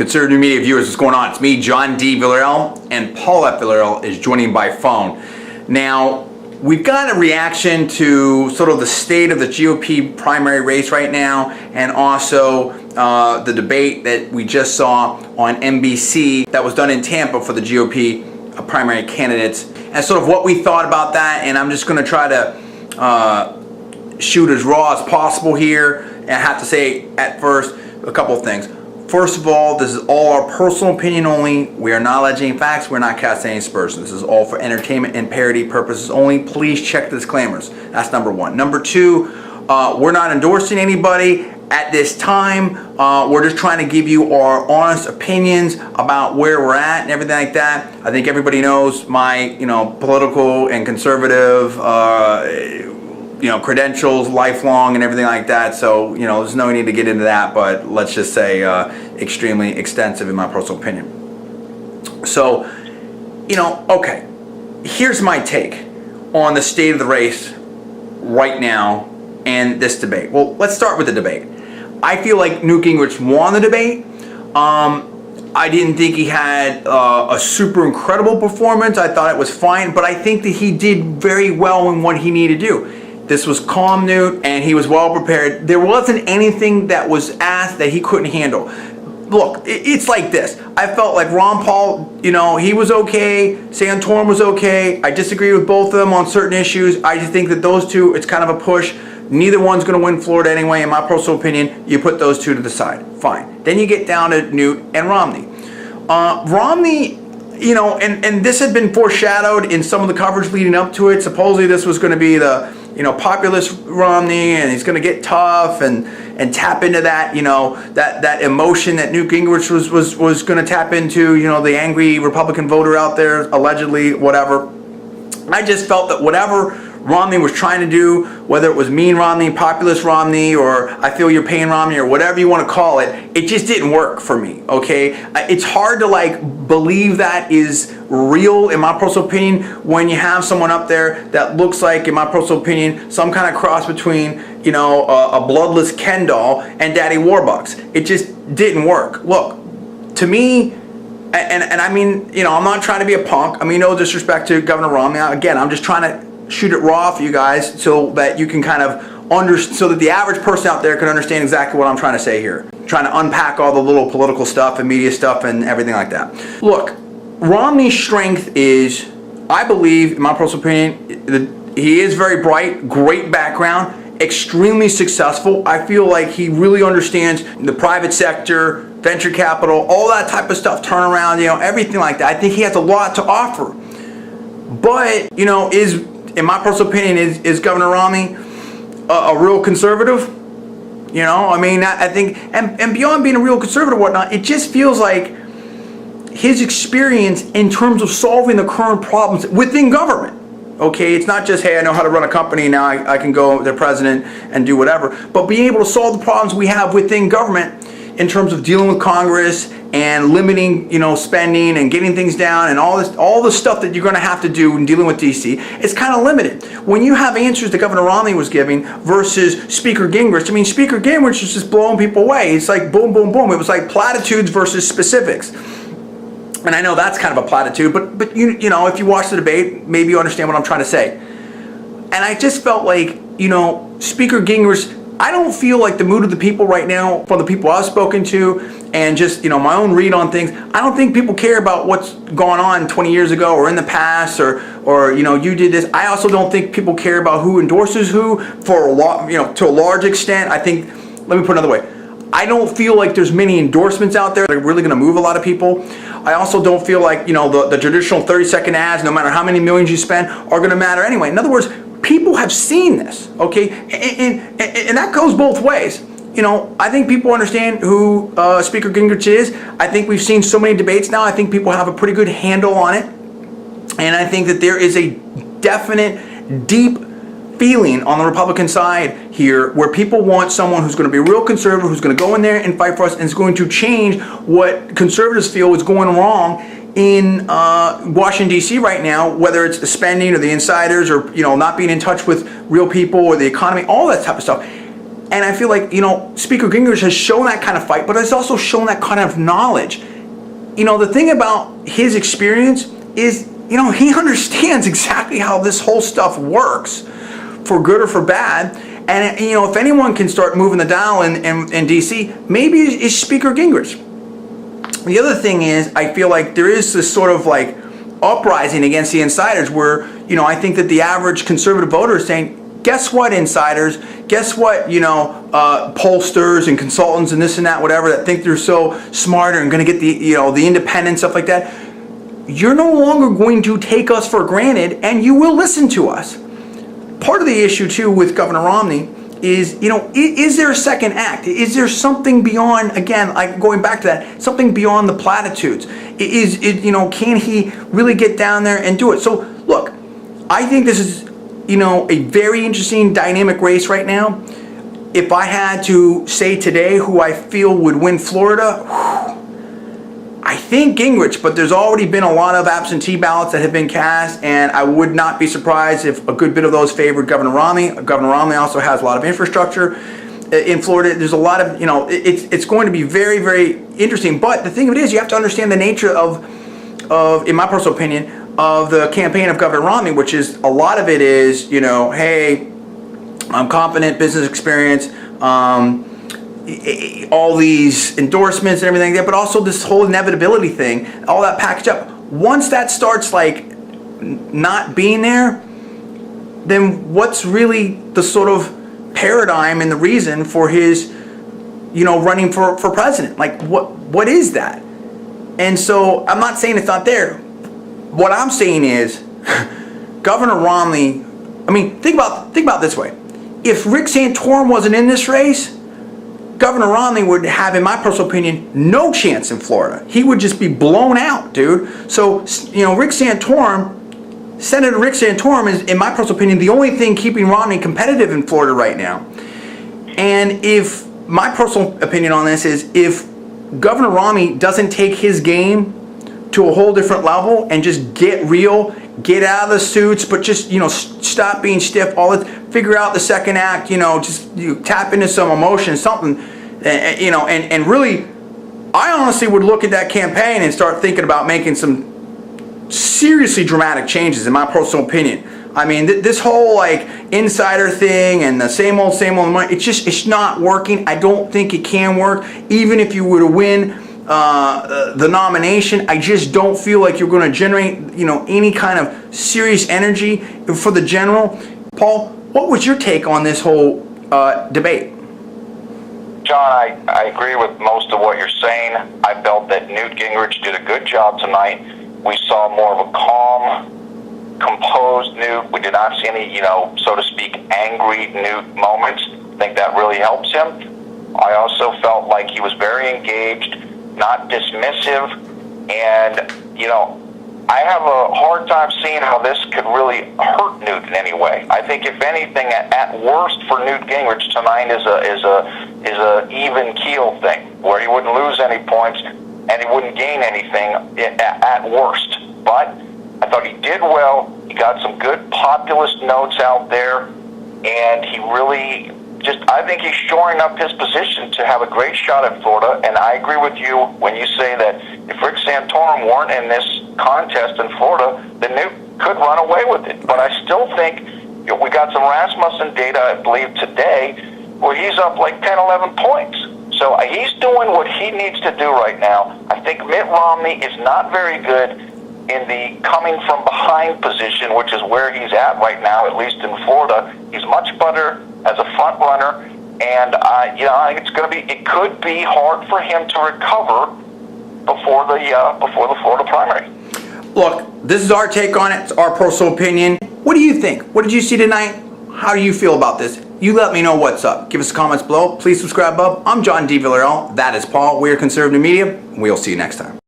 Conservative Media viewers, what's going on? It's me, John D.Villarreal, and Paul F. Villarreal is joining by phone. Now, we've got a reaction to sort of the state of the GOP primary race right now, and also the debate that we just saw on NBC that was done in Tampa for the GOP primary candidates, and sort of what we thought about that. And I'm just going to try to shoot as raw as possible here. And I have to say at first a couple of things. First of all, this is all our personal opinion only. We are not alleging facts. We're not casting any aspersions. This is all for entertainment and parody purposes only. Please check the disclaimers. That's number one. Number two, we're not endorsing anybody at this time. We're just trying to give you our honest opinions about where we're at and everything like that. I think everybody knows my, political and conservative, credentials, lifelong and everything like that. So, there's no need to get into that, but let's just say extremely extensive in my personal opinion. So, okay, here's my take on the state of the race right now and this debate. Well, let's start with the debate. I feel like Newt Gingrich won the debate. I didn't think he had a super incredible performance. I thought it was fine, but I think that he did very well in what he needed to do. This was calm Newt, and he was well prepared. There wasn't anything that was asked that he couldn't handle. Look, it's like this. I felt like Ron Paul, he was okay. Santorum was okay. I disagree with both of them on certain issues. I just think that those two, it's kind of a push. Neither one's going to win Florida anyway, in my personal opinion. You put those two to the side. Fine. Then you get down to Newt and Romney. Romney, and this had been foreshadowed in some of the coverage leading up to it. Supposedly this was going to be the, populist Romney, and he's going to get tough and tap into that, that emotion that Newt Gingrich was going to tap into, the angry Republican voter out there, allegedly, whatever. I just felt that whatever Romney was trying to do, whether it was mean Romney, populist Romney, or I feel your pain Romney, or whatever you want to call it, it just didn't work for me, okay? It's hard to believe that is real, in my personal opinion, when you have someone up there that looks like, in my personal opinion, some kind of cross between, a bloodless Ken doll and Daddy Warbucks. It just didn't work. Look, to me, and I mean, I'm not trying to be a punk. I mean, no disrespect to Governor Romney. Again, I'm just trying to shoot it raw for you guys so that you can kind of so that the average person out there can understand exactly what I'm trying to say here. I'm trying to unpack all the little political stuff and media stuff and everything like that. Look, Romney's strength is, I believe, in my personal opinion, he is very bright, great background, extremely successful. I feel like he really understands the private sector, venture capital, all that type of stuff, turnaround, everything like that. I think he has a lot to offer. But, in my personal opinion, is Governor Romney a real conservative? I think, and beyond being a real conservative or whatnot, it just feels like his experience in terms of solving the current problems within government. Okay, it's not just, hey, I know how to run a company, now I can go the president and do whatever, but being able to solve the problems we have within government in terms of dealing with Congress and limiting, spending and getting things down and all the stuff that you're going to have to do in dealing with DC, it's kind of limited. When you have answers that Governor Romney was giving versus Speaker Gingrich, Speaker Gingrich was just blowing people away. It's like boom, boom, boom. It was like platitudes versus specifics. And I know that's kind of a platitude, but if you watch the debate, maybe you understand what I'm trying to say. And I just felt like, Speaker Gingrich, I don't feel like the mood of the people right now, from the people I've spoken to, and just, my own read on things, I don't think people care about what's gone on 20 years ago or in the past or you did this. I also don't think people care about who endorses who for a lot, to a large extent. I think, let me put it another way. I don't feel like there's many endorsements out there that are really going to move a lot of people. I also don't feel like, the traditional 30-second ads, no matter how many millions you spend, are going to matter anyway. In other words, people have seen this, okay? And that goes both ways. I think people understand who Speaker Gingrich is. I think we've seen so many debates now. I think people have a pretty good handle on it. And I think that there is a definite, deep feeling on the Republican side here where people want someone who's going to be a real conservative, who's going to go in there and fight for us, and is going to change what conservatives feel is going wrong in Washington, D.C. right now, whether it's the spending or the insiders or, not being in touch with real people or the economy, all that type of stuff. And I feel like, Speaker Gingrich has shown that kind of fight, but has also shown that kind of knowledge. The thing about his experience is, he understands exactly how this whole stuff works, for good or for bad. And, if anyone can start moving the dial in D.C., maybe it's Speaker Gingrich. The other thing is, I feel like there is this sort of like uprising against the insiders where, I think that the average conservative voter is saying, guess what, insiders? Guess what, pollsters and consultants and this and that, whatever, that think they're so smart and going to get the independent stuff like that. You're no longer going to take us for granted, and you will listen to us. Part of the issue, too, with Governor Romney is, is there a second act? Is there something beyond, again, like going back to that, something beyond the platitudes? Can he really get down there and do it? So, look, I think this is, a very interesting dynamic race right now. If I had to say today who I feel would win Florida, I think Gingrich, but there's already been a lot of absentee ballots that have been cast, and I would not be surprised if a good bit of those favored Governor Romney. Governor Romney also has a lot of infrastructure in Florida. There's a lot of, it's going to be very, very interesting. But the thing of it is, you have to understand the nature of, in my personal opinion, of the campaign of Governor Romney, which is a lot of it is, hey, I'm confident, business experience, all these endorsements and everything there, but also this whole inevitability thing, all that packaged up. Once that starts like not being there, then what's really the sort of paradigm and the reason for his, running for president? Like what is that? And so I'm not saying it's not there. What I'm saying is, Governor Romney, think about it this way. If Rick Santorum wasn't in this race, Governor Romney would have, in my personal opinion, no chance in Florida. He would just be blown out, dude. So, Senator Rick Santorum is, in my personal opinion, the only thing keeping Romney competitive in Florida right now. And if my personal opinion on this is, if Governor Romney doesn't take his game to a whole different level and just get real, get out of the suits, but just, stop being stiff, figure out the second act, just tap into some emotion, something, and really, I honestly would look at that campaign and start thinking about making some seriously dramatic changes, in my personal opinion. This whole like insider thing and the same old, it's not working. I don't think it can work. Even if you were to win the nomination, I just don't feel like you're going to generate, any kind of serious energy for the general. Paul, what was your take on this whole debate? John, I agree with most of what you're saying. I felt that Newt Gingrich did a good job tonight. We saw more of a calm, composed Newt. We did not see any, so to speak, angry Newt moments. I think that really helps him. I also felt like he was very engaged, not dismissive, and, I have a hard time seeing how this could really hurt Newt in any way. I think if anything, at worst for Newt Gingrich tonight is a even keel thing, where he wouldn't lose any points and he wouldn't gain anything at worst. But I thought he did well. He got some good populist notes out there, and he really I think he's shoring up his position to have a great shot at Florida. And I agree with you when you say that if Rick Santorum weren't in this contest in Florida, then Newt could run away with it. But I still think we got some Rasmussen data, I believe, today, where he's up like 10, 11 points. So he's doing what he needs to do right now. I think Mitt Romney is not very good in the coming from behind position, which is where he's at right now, at least in Florida. He's much better as a front runner, and I think it could be hard for him to recover before the Florida primary. Look, this is our take on it. It's our personal opinion. What do you think? What did you see tonight? How do you feel about this? You let me know what's up. Give us comments below. Please subscribe above. I'm John D.Villarreal. That is Paul. We are Conservative Media. We'll see you next time.